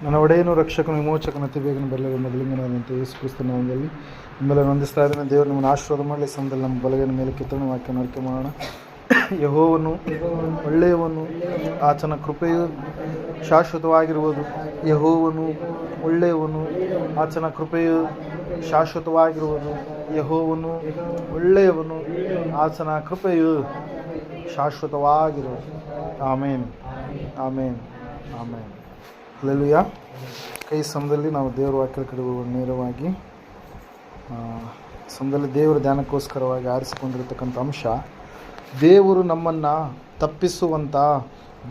ನನ್ನ ಒಡೆಯನು ರಕ್ಷಕನು ವಿಮೋಚಕನ ಅತಿ ಬೇಗನೆ ಬರಲಿರುವ ಮೊದಲಿಂಗನಾದಂತೆ ಯೇಸು ಕ್ರಿಸ್ತನ ನಾಮದಲ್ಲಿ ನಿಮ್ಮಲ್ಲಿ ವಂದಿಸ್ತಾ ಇದ್ದೇನೆ. ದೇವರು ನಿಮ್ಮನ್ನು ಆಶೀರ್ವಾದ ಮಾಡಲಿ. ಸಮಯದಲ್ಲಿ ನಮ್ಮ ಬಲಗೈನ ಮೇಲೆ ಕಿತ್ತನೆ ವಾಕ್ಯವನ್ನು ಅರಿಕೆ ಮಾಡೋಣ. ಯೆಹೋವನು ಒಳ್ಳೆಯವನು, ಆತನ ಕೃಪೆಯು ಶಾಶ್ವತವಾಗಿರುವುದು. ಯೆಹೋವನು ಒಳ್ಳೆಯವನು, ಆತನ ಕೃಪೆಯು ಶಾಶ್ವತವಾಗಿರುವುದು. ಯೆಹೋವನು ಒಳ್ಳೆಯವನು, ಆತನ ಕೃಪೆಯು ಶಾಶ್ವತವಾಗಿರುವುದು. ಆಮೇನ್, ಆಮೇನ್, ಆಮೇನ್. ಹಲ್ಲೆಲೂಯಾ. ಕೈ ಸಮಯದಲ್ಲಿ ನಾವು ದೇವರ ವಾಕ್ಯದ ಕಡೆ ನೇರವಾಗಿ ಸಮಯದಲ್ಲಿ ದೇವರ ಧ್ಯಾನಕ್ಕೋಸ್ಕರವಾಗಿ ಆರಿಸಿಕೊಂಡಿರತಕ್ಕಂಥ ಅಂಶ, ದೇವರು ನಮ್ಮನ್ನು ತಪ್ಪಿಸುವಂಥ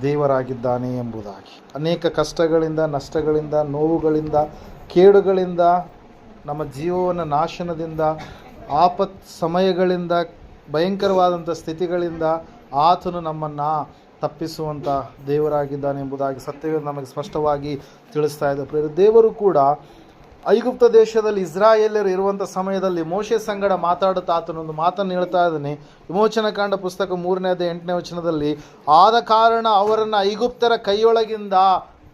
ದೇವರಾಗಿದ್ದಾನೆ ಎಂಬುದಾಗಿ. ಅನೇಕ ಕಷ್ಟಗಳಿಂದ, ನಷ್ಟಗಳಿಂದ, ನೋವುಗಳಿಂದ, ಕೇಡುಗಳಿಂದ, ನಮ್ಮ ಜೀವನ ನಾಶನದಿಂದ, ಆಪತ್ ಸಮಯಗಳಿಂದ, ಭಯಂಕರವಾದಂಥ ಸ್ಥಿತಿಗಳಿಂದ ಆತನು ನಮ್ಮನ್ನು ತಪ್ಪಿಸುವಂಥ ದೇವರಾಗಿದ್ದಾನೆ ಎಂಬುದಾಗಿ ಸತ್ಯವೇದ ನಮಗೆ ಸ್ಪಷ್ಟವಾಗಿ ತಿಳಿಸ್ತಾ ಇದೆ. ದೇವರು ಕೂಡ ಐಗುಪ್ತ ದೇಶದಲ್ಲಿ ಇಸ್ರಾಯೇಲ್ಯರು ಇರುವಂಥ ಸಮಯದಲ್ಲಿ ಮೋಶೆ ಸಂಗಡ ಮಾತಾಡುತ್ತಾ ಆತನೊಂದು ಮಾತನ್ನು ಹೇಳ್ತಾ ಇದ್ದಾನೆ. ವಿಮೋಚನ ಕಾಂಡ ಪುಸ್ತಕ 3ನೇ ಅಧ್ಯಾಯ 8ನೇ ವಚನದಲ್ಲಿ, ಆದ ಕಾರಣ ಅವರನ್ನು ಐಗುಪ್ತರ ಕೈಯೊಳಗಿಂದ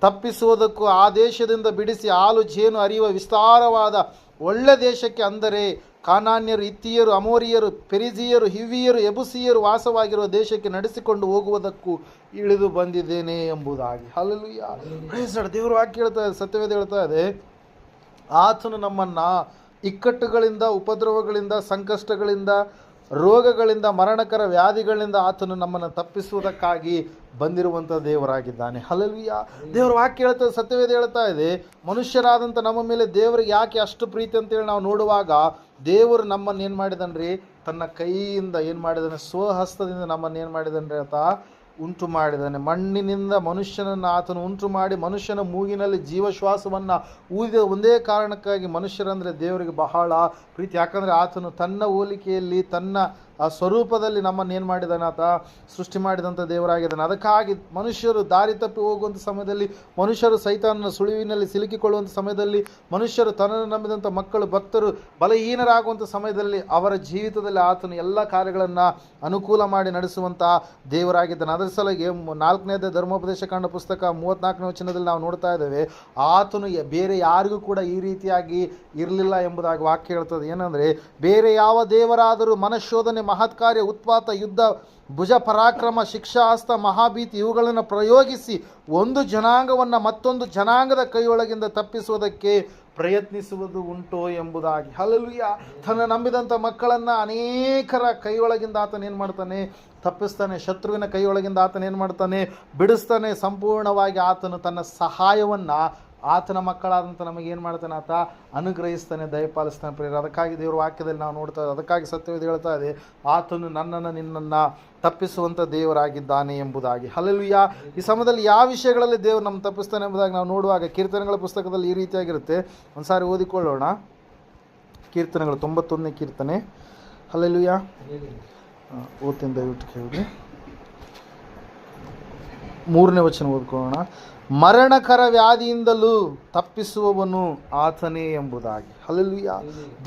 ತಪ್ಪಿಸುವುದಕ್ಕೂ ಆ ದೇಶದಿಂದ ಬಿಡಿಸಿ ಹಾಲು ಜೇನು ಹರಿಯುವ ವಿಸ್ತಾರವಾದ ಒಳ್ಳೆ ದೇಶಕ್ಕೆ, ಅಂದರೆ ಕಾನಾನ್ಯರು, ಹಿತ್ತಿಯರು, ಅಮೋರಿಯರು, ಪೆರಿಜಿಯರು, ಹಿವ್ವಿಯರು, ಯೆಬೂಸಿಯರು ವಾಸವಾಗಿರುವ ದೇಶಕ್ಕೆ ನಡೆಸಿಕೊಂಡು ಹೋಗುವುದಕ್ಕೂ ಇಳಿದು ಬಂದಿದ್ದೇನೆ ಎಂಬುದಾಗಿ. ಹಲ್ಲೆಲೂಯಾ. Praise Lord. ದೇವರು ವಾಕ್ಯ ಹೇಳ್ತಾ ಇದೆ, ಸತ್ಯವೇದ ಹೇಳ್ತಾ ಇದೆ, ಆತನು ನಮ್ಮನ್ನು ಇಕ್ಕಟ್ಟುಗಳಿಂದ, ಉಪದ್ರವಗಳಿಂದ, ಸಂಕಷ್ಟಗಳಿಂದ, ರೋಗಗಳಿಂದ, ಮರಣಕರ ವ್ಯಾಧಿಗಳಿಂದ ಆತನು ನಮ್ಮನ್ನು ತಪ್ಪಿಸುವುದಕ್ಕಾಗಿ ಬಂದಿರುವಂಥ ದೇವರಾಗಿದ್ದಾನೆ. ಹಲ್ಲೆಲೂಯಾ. ದೇವರ ವಾಕ್ಯ ಹೇಳ್ತಾ, ಸತ್ಯವೇದ ಹೇಳ್ತಾ ಇದೆ, ಮನುಷ್ಯರಾದಂಥ ನಮ್ಮ ಮೇಲೆ ದೇವರಿಗೆ ಯಾಕೆ ಅಷ್ಟು ಪ್ರೀತಿ ಅಂತೇಳಿ ನಾವು ನೋಡುವಾಗ, ದೇವರು ನಮ್ಮನ್ನು ಏನು ಮಾಡಿದನ್ರಿ, ತನ್ನ ಕೈಯಿಂದ ಏನು ಮಾಡಿದಾನೆ, ಸ್ವಹಸ್ತದಿಂದ ನಮ್ಮನ್ನು ಏನು ಮಾಡಿದನ್ರಿ ಆತ ಉಂಟು ಮಾಡಿದ್ದಾನೆ. ಮಣ್ಣಿನಿಂದ ಮನುಷ್ಯನನ್ನು ಆತನು ಉಂಟು ಮಾಡಿ ಮನುಷ್ಯನ ಮೂಗಿನಲ್ಲಿ ಜೀವಶ್ವಾಸವನ್ನು ಊದಿದ ಒಂದೇ ಕಾರಣಕ್ಕಾಗಿ ಮನುಷ್ಯರಂದರೆ ದೇವರಿಗೆ ಬಹಳ ಪ್ರೀತಿ. ಯಾಕಂದರೆ ಆತನು ತನ್ನ ಹೋಲಿಕೆಯಲ್ಲಿ, ತನ್ನ ಆ ಸ್ವರೂಪದಲ್ಲಿ ನಮ್ಮನ್ನು ಏನು ಮಾಡಿದ್ದಾನೆ, ಆತ ಸೃಷ್ಟಿ ಮಾಡಿದಂಥ ದೇವರಾಗಿದ್ದಾನೆ. ಅದಕ್ಕಾಗಿ ಮನುಷ್ಯರು ದಾರಿ ತಪ್ಪಿ ಹೋಗುವಂಥ ಸಮಯದಲ್ಲಿ, ಮನುಷ್ಯರು ಸೈತಾನನ ಸುಳಿವಿನಲ್ಲಿ ಸಿಲುಕಿಕೊಳ್ಳುವಂಥ ಸಮಯದಲ್ಲಿ, ಮನುಷ್ಯರು ತನ್ನನ್ನು ನಂಬಿದಂಥ ಮಕ್ಕಳು, ಭಕ್ತರು ಬಲಹೀನರಾಗುವಂಥ ಸಮಯದಲ್ಲಿ ಅವರ ಜೀವಿತದಲ್ಲಿ ಆತನು ಎಲ್ಲ ಕಾರ್ಯಗಳನ್ನು ಅನುಕೂಲ ಮಾಡಿ ನಡೆಸುವಂಥ ದೇವರಾಗಿದ್ದಾನೆ. ಅದರ ಸಲುವಾಗಿ 4ನೇ ಧರ್ಮೋಪದೇಶ ಕಾಂಡ ಪುಸ್ತಕ 34ನೇ ವಚನದಲ್ಲಿ ನಾವು ನೋಡ್ತಾ ಇದ್ದೇವೆ, ಆತನು ಬೇರೆ ಯಾರಿಗೂ ಕೂಡ ಈ ರೀತಿಯಾಗಿ ಇರಲಿಲ್ಲ ಎಂಬುದಾಗಿ ವಾಕ್ಯ ಹೇಳ್ತದೆ. ಏನಂದರೆ, ಬೇರೆ ಯಾವ ದೇವರಾದರೂ ಮನಶೋಧನೆ, ಮಹತ್ಕಾರ್ಯ, ಉತ್ಪಾತ, ಯುದ್ಧ, ಭುಜ ಪರಾಕ್ರಮ, ಶಿಕ್ಷಾಸ್ತ್ರ, ಮಹಾಭೀತಿ ಇವುಗಳನ್ನು ಪ್ರಯೋಗಿಸಿ ಒಂದು ಜನಾಂಗವನ್ನು ಮತ್ತೊಂದು ಜನಾಂಗದ ಕೈಯೊಳಗಿಂದ ತಪ್ಪಿಸುವುದಕ್ಕೆ ಪ್ರಯತ್ನಿಸುವುದು ಉಂಟೋ ಎಂಬುದಾಗಿ. ಹಲ್ಲೆಲೂಯಾ. ತನ್ನ ನಂಬಿದಂಥ ಮಕ್ಕಳನ್ನು ಅನೇಕರ ಕೈಯೊಳಗಿಂದ ಆತನ ಏನು ಮಾಡ್ತಾನೆ, ತಪ್ಪಿಸ್ತಾನೆ. ಶತ್ರುವಿನ ಕೈಯೊಳಗಿಂದ ಆತನ ಏನು ಮಾಡ್ತಾನೆ, ಬಿಡಿಸ್ತಾನೆ. ಸಂಪೂರ್ಣವಾಗಿ ಆತನು ತನ್ನ ಸಹಾಯವನ್ನು ಆತನ ಮಕ್ಕಳಾದಂಥ ನಮಗೇನು ಮಾಡ್ತಾನೆ, ಆತ ಅನುಗ್ರಹಿಸ್ತಾನೆ, ದಯಪಾಲಿಸ್ತಾನೆ. ಪ್ರಿಯರೇ, ಅದಕ್ಕಾಗಿ ದೇವರ ವಾಕ್ಯದಲ್ಲಿ ನಾವು ನೋಡ್ತಾ ಇದ್ದೇವೆ. ಅದಕ್ಕಾಗಿ ಸತ್ಯವೇದ ಹೇಳ್ತಾ ಇದೆ, ಆತನು ನನ್ನನ್ನು ನಿನ್ನನ್ನು ತಪ್ಪಿಸುವಂಥ ದೇವರಾಗಿದ್ದಾನೆ ಎಂಬುದಾಗಿ. ಹಲ್ಲೆಲೂಯಾ. ಈ ಸಮಯದಲ್ಲಿ ಯಾವ ವಿಷಯಗಳಲ್ಲಿ ದೇವರು ನಮ್ಮ ತಪ್ಪಿಸ್ತಾನೆ ಎಂಬುದಾಗಿ ನಾವು ನೋಡುವಾಗ, ಕೀರ್ತನೆಗಳ ಪುಸ್ತಕದಲ್ಲಿ ಈ ರೀತಿಯಾಗಿರುತ್ತೆ. ಒಂದು ಸಾರಿ ಓದಿಕೊಳ್ಳೋಣ. ಕೀರ್ತನೆಗಳು 91ನೇ ಕೀರ್ತನೆ. ಹಲ್ಲೆಲೂಯಾ. ಓದ್ತೀನಿ, ದಯವಿಟ್ಟು ಕೇಳಿದ್ರಿ. 3ನೇ ವಚನ ಓದ್ಕೊಳ್ಳೋಣ. ಮರಣಕರ ವ್ಯಾಧಿಯಿಂದಲೂ ತಪ್ಪಿಸುವವನು ಆತನೇ ಎಂಬುದಾಗಿ. ಹಲ್ಲೆಲೂಯಾ.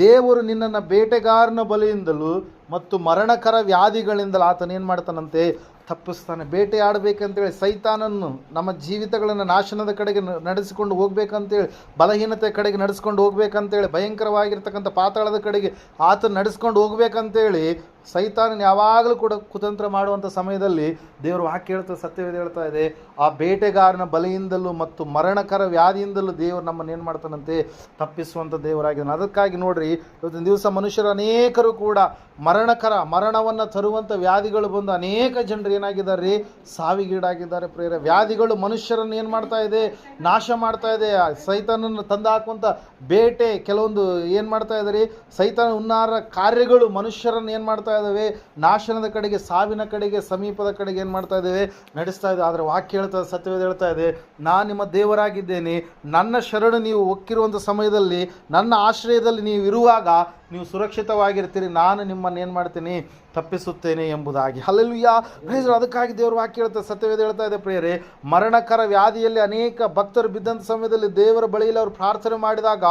ದೇವರು ನಿನ್ನನ್ನು ಬೇಟೆಗಾರನ ಬಲೆಯಿಂದಲೂ ಮತ್ತು ಮರಣಕರ ವ್ಯಾಧಿಗಳಿಂದಲೂ ಆತನ ಏನು ಮಾಡ್ತಾನಂತೆ, ತಪ್ಪಿಸ್ತಾನೆ. ಬೇಟೆಯಾಡಬೇಕಂತೇಳಿ ಸೈತಾನನ್ನು ನಮ್ಮ ಜೀವಿತಗಳನ್ನು ನಾಶನದ ಕಡೆಗೆ ನಡೆಸಿಕೊಂಡು ಹೋಗ್ಬೇಕಂತೇಳಿ, ಬಲಹೀನತೆ ಕಡೆಗೆ ನಡೆಸ್ಕೊಂಡು ಹೋಗ್ಬೇಕಂತೇಳಿ, ಭಯಂಕರವಾಗಿರ್ತಕ್ಕಂಥ ಪಾತಾಳದ ಕಡೆಗೆ ಆತ ನಡೆಸ್ಕೊಂಡು ಹೋಗ್ಬೇಕಂತೇಳಿ ಸೈತಾನನ ಯಾವಾಗಲೂ ಕೂಡ ಕುತಂತ್ರ ಮಾಡುವಂಥ ಸಮಯದಲ್ಲಿ ದೇವರು ವಾಕ್ಯ ಹೇಳ್ತಾ, ಸತ್ಯವೇದ ಹೇಳ್ತಾ ಇದೆ, ಆ ಬೇಟೆಗಾರನ ಬಲೆಯಿಂದಲೂ ಮತ್ತು ಮರಣಕರ ವ್ಯಾಧಿಯಿಂದಲೂ ದೇವರು ನಮ್ಮನ್ನು ಏನು ಮಾಡ್ತಾನಂತೆ, ತಪ್ಪಿಸುವಂಥ ದೇವರಾಗಿದ್ದಾನೆ. ಅದಕ್ಕಾಗಿ ನೋಡ್ರಿ, ಇವತ್ತಿನ ದಿವಸ ಮನುಷ್ಯರು ಅನೇಕರು ಕೂಡ ಮರಣವನ್ನು ತರುವಂಥ ವ್ಯಾಧಿಗಳು ಬಂದು ಅನೇಕ ಜನರು ಏನಾಗಿದ್ದಾರೆ, ಸಾವಿಗೀಡಾಗಿದ್ದಾರೆ. ಪ್ರೇರ, ವ್ಯಾಧಿಗಳು ಮನುಷ್ಯರನ್ನು ಏನು ಮಾಡ್ತಾ ಇದೆ, ನಾಶ ಮಾಡ್ತಾ ಇದೆ. ಸೈತಾನನ್ನು ತಂದು ಹಾಕುವಂಥ ಬೇಟೆ, ಕೆಲವೊಂದು ಏನು ಮಾಡ್ತಾ ಇದ್ದಾರೆ, ಸೈತಾನ ಹುನ್ನಾರ ಕಾರ್ಯಗಳು ಮನುಷ್ಯರನ್ನು ಏನು ಮಾಡ್ತಾ ಇದ್ದಾವೆ, ನಾಶನದ ಕಡೆಗೆ, ಸಾವಿನ ಕಡೆಗೆ, ಸಮೀಪದ ಕಡೆಗೆ ಏನು ಮಾಡ್ತಾ ಇದ್ದೇವೆ, ನಡೆಸ್ತಾ ಇದೆ. ಆದರೆ ವಾಕ್ಯ ಹೇಳ್ತಾ, ಸತ್ಯವೇದ ಹೇಳ್ತಾ ಇದೆ, ನಾನು ನಿಮ್ಮ ದೇವರಾಗಿದ್ದೇನೆ, ನನ್ನ ಶರಣು ನೀವು ಒಕ್ಕಿರುವಂಥ ಸಮಯದಲ್ಲಿ, ನನ್ನ ಆಶ್ರಯದಲ್ಲಿ ನೀವು ಇರುವಾಗ ನೀವು ಸುರಕ್ಷಿತವಾಗಿರ್ತೀರಿ, ನಾನು ನಿಮ್ಮನ್ನು ಏನು ಮಾಡ್ತೀನಿ, ತಪ್ಪಿಸುತ್ತೇನೆ ಎಂಬುದಾಗಿ. ಹಲ್ಲೆಲೂಯಾ. ಪ್ರೇಸ್. ಅದಕ್ಕಾಗಿ ದೇವರು ವಾಕ್ಯ ಹೇಳ್ತಾರೆ, ಸತ್ಯವೇದ ಹೇಳ್ತಾ ಇದೆ ಪ್ರಿಯರೇ, ಮರಣಕರ ವ್ಯಾಧಿಯಲ್ಲಿ ಅನೇಕ ಭಕ್ತರು ಬಿದ್ದಂಥ ಸಮಯದಲ್ಲಿ ದೇವರ ಬಳಿಯಲ್ಲಿ ಅವರು ಪ್ರಾರ್ಥನೆ ಮಾಡಿದಾಗ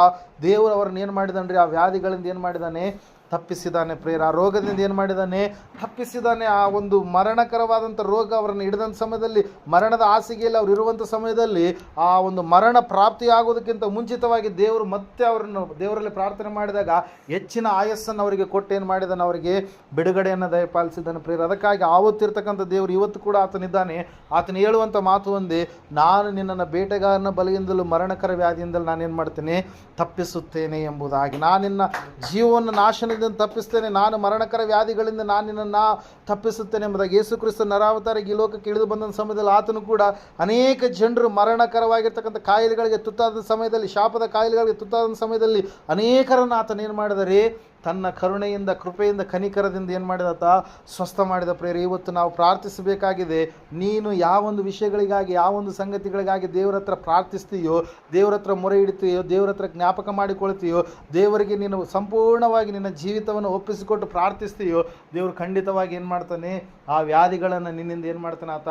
ದೇವರು ಅವರನ್ನು ಏನು ಮಾಡಿದನ್ರಿ, ಆ ವ್ಯಾಧಿಗಳಿಂದ ಏನು ಮಾಡಿದ್ದಾನೆ, ತಪ್ಪಿಸಿದ್ದಾನೆ ಪ್ರೇಯರ್. ಆ ರೋಗದಿಂದ ಏನು ಮಾಡಿದ್ದಾನೆ? ತಪ್ಪಿಸಿದ್ದಾನೆ. ಆ ಒಂದು ಮರಣಕರವಾದಂಥ ರೋಗ ಅವರನ್ನು ಹಿಡಿದಂಥ ಸಮಯದಲ್ಲಿ, ಮರಣದ ಹಾಸಿಗೆಯಲ್ಲಿ ಅವ್ರು ಇರುವಂಥ ಸಮಯದಲ್ಲಿ, ಆ ಒಂದು ಮರಣ ಪ್ರಾಪ್ತಿಯಾಗೋದಕ್ಕಿಂತ ಮುಂಚಿತವಾಗಿ ದೇವರು ಮತ್ತೆ ಅವರನ್ನು ದೇವರಲ್ಲಿ ಪ್ರಾರ್ಥನೆ ಮಾಡಿದಾಗ ಹೆಚ್ಚಿನ ಆಯಸ್ಸನ್ನು ಅವರಿಗೆ ಕೊಟ್ಟು ಏನು ಮಾಡಿದ್ದಾನೆ? ಅವರಿಗೆ ಬಿಡುಗಡೆಯನ್ನು ದಯಪಾಲಿಸಿದ್ದಾನೆ ಪ್ರೇಯರ್. ಅದಕ್ಕಾಗಿ ಆವತ್ತಿರ್ತಕ್ಕಂಥ ದೇವರು ಇವತ್ತು ಕೂಡ ಆತನಿದ್ದಾನೆ. ಆತನು ಹೇಳುವಂಥ ಮಾತು ಒಂದೇ, ನಾನು ನಿನ್ನನ್ನು ಬೇಟೆಗಾರನ ಬಲಿಯಿಂದಲೂ ಮರಣಕರ ವ್ಯಾಧಿಯಿಂದಲೂ ನಾನೇನು ಮಾಡ್ತೇನೆ? ತಪ್ಪಿಸುತ್ತೇನೆ ಎಂಬುದಾಗಿ. ನಾನು ನಿನ್ನ ಜೀವವನ್ನು ನಾಶನದಿಂದ ತಪ್ಪಿಸ್ತೇನೆ, ನಾನು ಮರಣಕರ ವ್ಯಾಧಿಗಳಿಂದ ನಾನು ನಿನ್ನನ್ನು ತಪ್ಪಿಸುತ್ತೇನೆ ಎಂಬುದಾಗಿ. ಯೇಸು ಕ್ರಿಸ್ತ ನರಾವತಾರಿಗೆ ಈ ಲೋಕಕ್ಕೆ ಇಳಿದು ಬಂದ ಸಮಯದಲ್ಲಿ ಆತನು ಕೂಡ ಅನೇಕ ಜನರು ಮರಣಕರವಾಗಿರ್ತಕ್ಕಂಥ ಕಾಯಿಲೆಗಳಿಗೆ ತುತ್ತಾದ ಸಮಯದಲ್ಲಿ, ಶಾಪದ ಕಾಯಿಲೆಗಳಿಗೆ ತುತ್ತಾದ ಸಮಯದಲ್ಲಿ ಅನೇಕರನ್ನು ಆತನೇನು ಮಾಡಿದರೆ? ತನ್ನ ಕರುಣೆಯಿಂದ, ಕೃಪೆಯಿಂದ, ಕನಿಕರದಿಂದ ಏನು ಮಾಡಿದಾತ? ಸ್ವಸ್ಥ ಮಾಡಿದ ಪ್ರೇಯರ್. ಇವತ್ತು ನಾವು ಪ್ರಾರ್ಥಿಸಬೇಕಾಗಿದೆ. ನೀನು ಯಾವೊಂದು ವಿಷಯಗಳಿಗಾಗಿ, ಯಾವೊಂದು ಸಂಗತಿಗಳಿಗಾಗಿ ದೇವರ ಹತ್ರ ಪ್ರಾರ್ಥಿಸ್ತೀಯೋ, ದೇವರ ಹತ್ರ ಮೊರೆ ಇಡ್ತೀಯೋ, ದೇವರ ಹತ್ರ ಜ್ಞಾಪಕ ಮಾಡಿಕೊಳ್ತೀಯೋ, ದೇವರಿಗೆ ನೀನು ಸಂಪೂರ್ಣವಾಗಿ ನಿನ್ನ ಜೀವಿತವನ್ನು ಒಪ್ಪಿಸಿಕೊಟ್ಟು ಪ್ರಾರ್ಥಿಸ್ತೀಯೋ, ದೇವರು ಖಂಡಿತವಾಗಿ ಏನು ಮಾಡ್ತಾನೆ? ಆ ವ್ಯಾಧಿಗಳನ್ನು ನಿನ್ನಿಂದ ಏನು ಮಾಡ್ತಾನೆ? ಆತ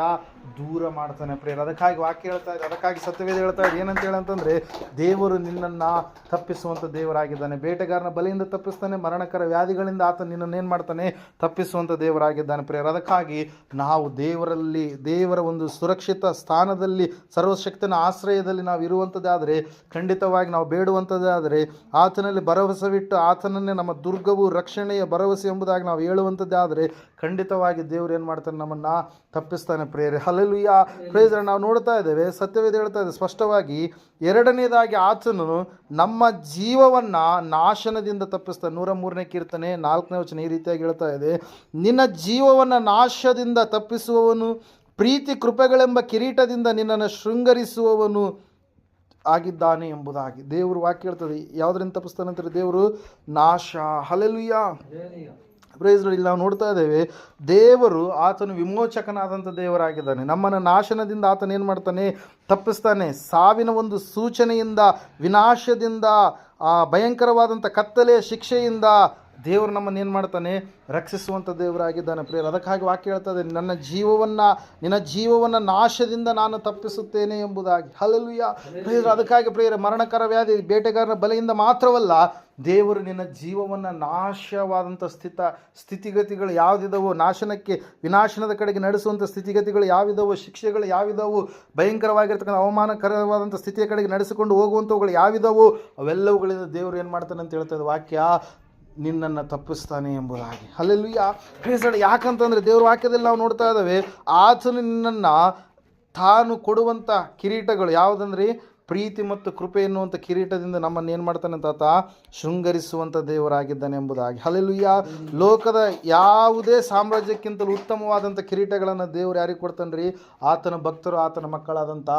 ದೂರ ಮಾಡ್ತಾನೆ ಪ್ರೇಯರ್. ಅದಕ್ಕಾಗಿ ವಾಕ್ಯ ಹೇಳ್ತಾ ಇದೆ, ಅದಕ್ಕಾಗಿ ಸತ್ಯವೇದ ಹೇಳ್ತಾ ಇದೆ. ಏನಂತ ಹೇಳಂತಂದರೆ, ದೇವರು ನಿನ್ನನ್ನು ತಪ್ಪಿಸುವಂಥ ದೇವರಾಗಿದ್ದಾನೆ. ಬೇಟೆಗಾರನ ಬಲಿಯಿಂದ ತಪ್ಪಿಸ್ತಾನೆ, ಮರಣಕರ ವ್ಯಾಧಿಗಳಿಂದ ಆತ ನಿನ್ನನ್ನು ಏನು ಮಾಡ್ತಾನೆ? ತಪ್ಪಿಸುವಂಥ ದೇವರಾಗಿದ್ದಾನೆ ಪ್ರೇಯರ್. ಅದಕ್ಕಾಗಿ ನಾವು ದೇವರಲ್ಲಿ, ದೇವರ ಒಂದು ಸುರಕ್ಷಿತ ಸ್ಥಾನದಲ್ಲಿ, ಸರ್ವಶಕ್ತನ ಆಶ್ರಯದಲ್ಲಿ ನಾವು ಇರುವಂಥದ್ದಾದರೆ, ಖಂಡಿತವಾಗಿ ನಾವು ಬೇಡುವಂಥದ್ದಾದರೆ, ಆತನಲ್ಲಿ ಭರವಸೆವಿಟ್ಟು ಆತನನ್ನೇ ನಮ್ಮ ದುರ್ಗವು, ರಕ್ಷಣೆಯ ಭರವಸೆ ಎಂಬುದಾಗಿ ನಾವು ಹೇಳುವಂಥದ್ದಾದರೆ, ಖಂಡಿತವಾಗಿ ದೇವರು ಏನು ಮಾಡ್ತಾನೆ? ನಮ್ಮನ್ನು ತಪ್ಪಿಸ್ತಾನೆ ಪ್ರೇಯರ್. Hallelujah, praise. ನಾವು ನೋಡ್ತಾ ಇದ್ದೇವೆ, ಸತ್ಯವೇದ ಹೇಳ್ತಾ ಇದೆ ಸ್ಪಷ್ಟವಾಗಿ. ಎರಡನೇದಾಗಿ ಆತನು ನಮ್ಮ ಜೀವವನ್ನು ನಾಶನದಿಂದ ತಪ್ಪಿಸ್ತಾನೆ. 103ನೇ ಕೀರ್ತನೆ 4ನೇ ವಚನ ಈ ರೀತಿಯಾಗಿ ಹೇಳ್ತಾ ಇದೆ, ನಿನ್ನ ಜೀವವನ್ನು ನಾಶದಿಂದ ತಪ್ಪಿಸುವವನು, ಪ್ರೀತಿ ಕೃಪೆಗಳೆಂಬ ಕಿರೀಟದಿಂದ ನಿನ್ನನ್ನು ಶೃಂಗರಿಸುವವನು ಆಗಿದ್ದಾನೆ ಎಂಬುದಾಗಿ ದೇವರು ವಾಕ್ಯ ಹೇಳ್ತದೆ. ಯಾವುದರಿಂದ ತಪ್ಪಿಸ್ತಾನೆ ಅಂತಾರೆ? ದೇವರು ನಾಶ. Hallelujah, praise. ಇಲ್ಲಿ ನಾವು ನೋಡ್ತಾ ಇದ್ದೇವೆ, ದೇವರು ಆತನು ವಿಮೋಚಕನಾದಂಥ ದೇವರಾಗಿದ್ದಾನೆ. ನಮ್ಮನ್ನು ನಾಶನದಿಂದ ಆತನ ಏನು ಮಾಡ್ತಾನೆ? ತಪ್ಪಿಸ್ತಾನೆ. ಸಾವಿನ ಒಂದು ಸೂಚನೆಯಿಂದ, ವಿನಾಶದಿಂದ, ಆ ಭಯಂಕರವಾದಂಥ ಕತ್ತಲೆಯ ಶಿಕ್ಷೆಯಿಂದ ದೇವರು ನಮ್ಮನ್ನು ಏನು ಮಾಡ್ತಾನೆ? ರಕ್ಷಿಸುವಂಥ ದೇವರಾಗಿದ್ದಾನೆ ಪ್ರೇಯರ್. ಅದಕ್ಕಾಗಿ ವಾಕ್ಯ ಹೇಳ್ತದೆ, ನಿನ್ನ ಜೀವವನ್ನು ನಾಶದಿಂದ ನಾನು ತಪ್ಪಿಸುತ್ತೇನೆ ಎಂಬುದಾಗಿ. Hallelujah, prayer. ಅದಕ್ಕಾಗಿ ಪ್ರೇಯರ್, ಮರಣಕರ ವ್ಯಾಧಿ, ಬೇಟೆಗಾರನ ಬಲೆಯಿಂದ ಮಾತ್ರವಲ್ಲ, ದೇವರು ನಿನ್ನ ಜೀವವನ್ನು ನಾಶವಾದಂಥ ಸ್ಥಿತಿಗತಿಗಳು ಯಾವುದಿದವೋ, ನಾಶನಕ್ಕೆ, ವಿನಾಶನದ ಕಡೆಗೆ ನಡೆಸುವಂಥ ಸ್ಥಿತಿಗತಿಗಳು ಯಾವಿದವೋ, ಶಿಕ್ಷೆಗಳು ಯಾವಿದವೋ, ಭಯಂಕರವಾಗಿರ್ತಕ್ಕಂಥ ಅವಮಾನಕರವಾದಂಥ ಸ್ಥಿತಿಯ ಕಡೆಗೆ ನಡೆಸಿಕೊಂಡು ಹೋಗುವಂಥವುಗಳು ಯಾವಿದವೋ, ಅವೆಲ್ಲವುಗಳಿಂದ ದೇವರು ಏನು ಮಾಡ್ತಾನೆ ಅಂತ ಹೇಳ್ತದೆ ವಾಕ್ಯ? ನಿನ್ನನ್ನು ತಪ್ಪಿಸ್ತಾನೆ ಎಂಬುದಾಗಿ. Hallelujah, praise. ಯಾಕಂತಂದರೆ ದೇವ್ರ ವಾಕ್ಯದಲ್ಲಿ ನಾವು ನೋಡ್ತಾ ಇದ್ದೇವೆ, ಆತನು ನಿನ್ನನ್ನು ತಾನು ಕೊಡುವಂಥ ಕಿರೀಟಗಳು ಯಾವುದಂದ್ರೆ ಪ್ರೀತಿ ಮತ್ತು ಕೃಪೆ ಎನ್ನುವಂಥ ಕಿರೀಟದಿಂದ ನಮ್ಮನ್ನು ಏನು ಮಾಡ್ತಾನೆ ಅಂತ ಆತ ಶೃಂಗರಿಸುವಂಥ ದೇವರಾಗಿದ್ದಾನೆ ಎಂಬುದಾಗಿ. ಹಲ್ಲೆಲೂಯಾ. ಲೋಕದ ಯಾವುದೇ ಸಾಮ್ರಾಜ್ಯಕ್ಕಿಂತಲೂ ಉತ್ತಮವಾದಂಥ ಕಿರೀಟಗಳನ್ನು ದೇವರು ಯಾರಿಗೆ ಕೊಡ್ತಾನೆ ರೀ? ಆತನ ಭಕ್ತರು, ಆತನ ಮಕ್ಕಳಾದಂಥ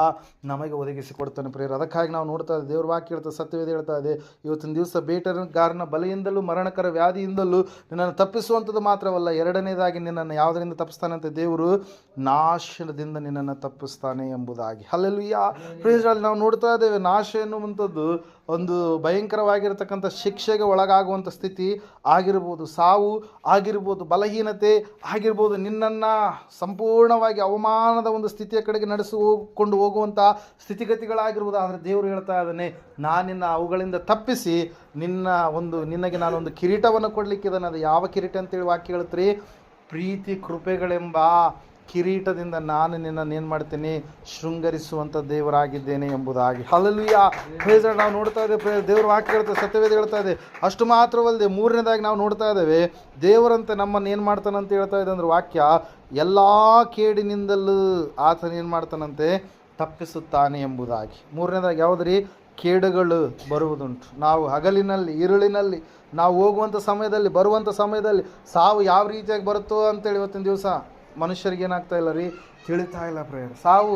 ನಮಗೆ ಒದಗಿಸಿ ಕೊಡ್ತಾನೆ ಪ್ರೇಯರ್. ಅದಕ್ಕಾಗಿ ನಾವು ನೋಡ್ತಾ ಇದ್ದೇವೆ, ದೇವ್ರ ವಾಕ್ಯ ಹೇಳ್ತಾ, ಸತ್ಯವೇದ ಹೇಳ್ತಾ ಇದೆ, ಇವತ್ತಿನ ದಿವಸ ಬೇಟೆಗಾರನ ಬಲೆಯಿಂದಲೂ, ಮರಣಕರ ವ್ಯಾಧಿಯಿಂದಲೂ ನಿನ್ನನ್ನು ತಪ್ಪಿಸುವಂಥದ್ದು ಮಾತ್ರವಲ್ಲ, ಎರಡನೇದಾಗಿ ನಿನ್ನನ್ನು ಯಾವುದರಿಂದ ತಪ್ಪಿಸ್ತಾನೆ ಅಂತ? ದೇವರು ನಾಶನದಿಂದ ನಿನ್ನನ್ನು ತಪ್ಪಿಸ್ತಾನೆ ಎಂಬುದಾಗಿ. Hallelujah, praise. ಅಲ್ಲಿ ನಾವು ನೋಡ್ತಾ ಇದ್ದೇವೆ, ನಾಶ ಎನ್ನುವಂಥದ್ದು ಒಂದು ಭಯಂಕರವಾಗಿರತಕ್ಕಂಥ ಶಿಕ್ಷೆಗೆ ಒಳಗಾಗುವಂಥ ಸ್ಥಿತಿ ಆಗಿರ್ಬೋದು, ಸಾವು ಆಗಿರ್ಬೋದು, ಬಲಹೀನತೆ ಆಗಿರ್ಬೋದು, ನಿನ್ನನ್ನು ಸಂಪೂರ್ಣವಾಗಿ ಅವಮಾನದ ಒಂದು ಸ್ಥಿತಿಯ ಕಡೆಗೆ ನಡೆಸಿಕೊಂಡು ಹೋಗುವಂಥ ಸ್ಥಿತಿಗತಿಗಳಾಗಿರ್ಬೋದು. ಆದರೆ ದೇವರು ಹೇಳ್ತಾ ಇದ್ದಾನೆ, ನಾನಿನ್ನ ಅವುಗಳಿಂದ ತಪ್ಪಿಸಿ ನಿನಗೆ ನಾನೊಂದು ಕಿರೀಟವನ್ನು ಕೊಡಲಿಕ್ಕಿದ್ದಾನೆ. ಅದು ಯಾವ ಕಿರೀಟ ಅಂತೇಳಿ ವಾಕ್ಯ ಹೇಳ್ತೀರಿ? ಪ್ರೀತಿ ಕೃಪೆಗಳೆಂಬ ಕಿರೀಟದಿಂದ ನಾನು ನಿನ್ನನ್ನು ಏನು ಮಾಡ್ತೀನಿ? ಶೃಂಗರಿಸುವಂಥ ದೇವರಾಗಿದ್ದೇನೆ ಎಂಬುದಾಗಿ. Hallelujah, praise. ನಾವು ನೋಡ್ತಾ ಇದ್ದೇವೆ, ದೇವ್ರ ವಾಕ್ಯ ಹೇಳ್ತಾ, ಸತ್ಯವೇದ ಹೇಳ್ತಾ ಇದೆ. ಅಷ್ಟು ಮಾತ್ರವಲ್ಲದೆ ಮೂರನೇದಾಗಿ ನಾವು ನೋಡ್ತಾ ಇದ್ದೇವೆ, ದೇವರಂತೆ ನಮ್ಮನ್ನು ಏನು ಮಾಡ್ತಾನಂತ ಹೇಳ್ತಾ ಇದೆ ಅಂದ್ರೆ ವಾಕ್ಯ, ಎಲ್ಲ ಕೇಡಿನಿಂದಲೂ ಆತನ ಏನು ಮಾಡ್ತಾನಂತೆ? ತಪ್ಪಿಸುತ್ತಾನೆ ಎಂಬುದಾಗಿ. ಮೂರನೇದಾಗಿ ಯಾವುದ್ರಿ? ಕೇಡುಗಳು ಬರುವುದುಂಟು. ನಾವು ಹಗಲಿನಲ್ಲಿ, ಇರುಳಿನಲ್ಲಿ ನಾವು ಹೋಗುವಂಥ ಸಮಯದಲ್ಲಿ, ಬರುವಂಥ ಸಮಯದಲ್ಲಿ ಸಾವು ಯಾವ ರೀತಿಯಾಗಿ ಬರುತ್ತೋ ಅಂತೇಳಿ ಇವತ್ತಿನ ದಿವಸ ಮನುಷ್ಯರಿಗೆ ಏನಾಗ್ತಾ ಇಲ್ಲ ರೀ? ತಿಳಿತಾ ಇಲ್ಲ ಪ್ರೇಯರ್. ಸಾವು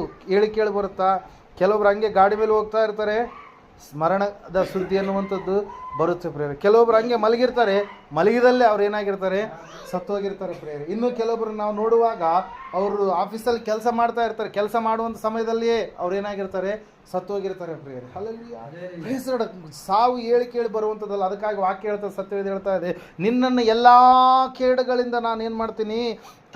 ಕೇಳಿ ಬರುತ್ತಾ? ಕೆಲವೊಬ್ರು ಹಂಗೆ ಗಾಡಿ ಮೇಲೆ ಹೋಗ್ತಾ ಇರ್ತಾರೆ, ಸ್ಮರಣದ ಸುದ್ದಿ ಅನ್ನುವಂಥದ್ದು ಬರುತ್ತೆ ಪ್ರೇಯರ್. ಕೆಲವೊಬ್ರು ಹಂಗೆ ಮಲಗಿರ್ತಾರೆ, ಮಲಗಿದಲ್ಲೇ ಅವ್ರು ಏನಾಗಿರ್ತಾರೆ? ಸತ್ತೋಗಿರ್ತಾರೆ ಪ್ರೇಯರ್. ಇನ್ನು ಕೆಲವೊಬ್ರು ನಾವು ನೋಡುವಾಗ ಅವರು ಆಫೀಸಲ್ಲಿ ಕೆಲಸ ಮಾಡ್ತಾ ಇರ್ತಾರೆ, ಕೆಲಸ ಮಾಡುವಂಥ ಸಮಯದಲ್ಲಿಯೇ ಅವ್ರು ಏನಾಗಿರ್ತಾರೆ? ಸತ್ತೋಗಿರ್ತಾರೆ ಪ್ರೇಯರ್. Hallelujah, praise. ಸಾವು ಕೇಳಿ ಬರುವಂಥದ್ದಲ್ಲ. ಅದಕ್ಕಾಗಿ ವಾಕ್ಯ ಹೇಳ್ತಾ, ಸತ್ಯವೇದ ಹೇಳ್ತಾ ಇದೆ, ನಿನ್ನನ್ನು ಎಲ್ಲ ಕೇಡುಗಳಿಂದ ನಾನು ಏನು ಮಾಡ್ತೀನಿ?